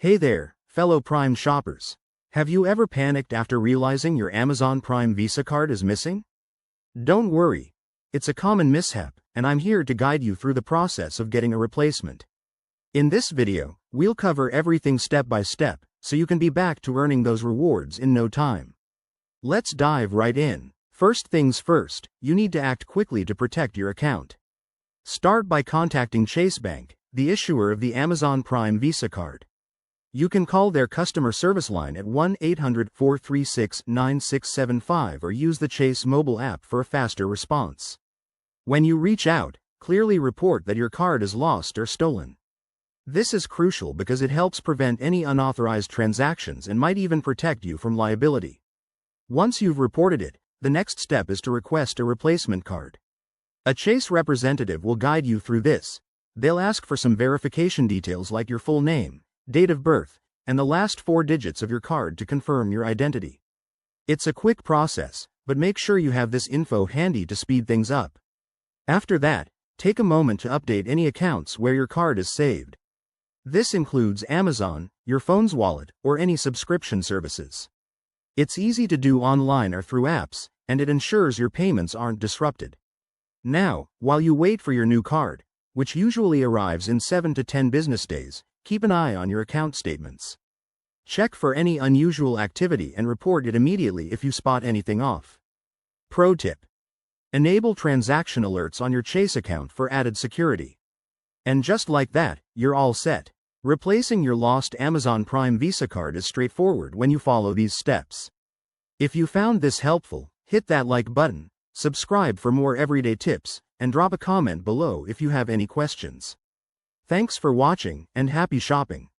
Hey there, fellow Prime shoppers. Have you ever panicked after realizing your Amazon Prime Visa card is missing? Don't worry. It's a common mishap, and I'm here to guide you through the process of getting a replacement. In this video, we'll cover everything step by step, so you can be back to earning those rewards in no time. Let's dive right in. First things first, you need to act quickly to protect your account. Start by contacting Chase Bank, the issuer of the Amazon Prime Visa card. You can call their customer service line at 1-800-436-9675 or use the Chase mobile app for a faster response. When you reach out, clearly report that your card is lost or stolen. This is crucial because it helps prevent any unauthorized transactions and might even protect you from liability. Once you've reported it, the next step is to request a replacement card. A Chase representative will guide you through this. They'll ask for some verification details like your full name, date of birth, and the last 4 digits of your card to confirm your identity. It's a quick process, but make sure you have this info handy to speed things up. After that, take a moment to update any accounts where your card is saved. This includes Amazon, your phone's wallet, or any subscription services. It's easy to do online or through apps, and it ensures your payments aren't disrupted. Now, while you wait for your new card, which usually arrives in 7 to 10 business days, keep an eye on your account statements. Check for any unusual activity and report it immediately if you spot anything off. Pro tip: enable transaction alerts on your Chase account for added security. And just like that, you're all set. Replacing your lost Amazon Prime Visa card is straightforward when you follow these steps. If you found this helpful, hit that like button, subscribe for more everyday tips, and drop a comment below if you have any questions. Thanks for watching, and happy shopping.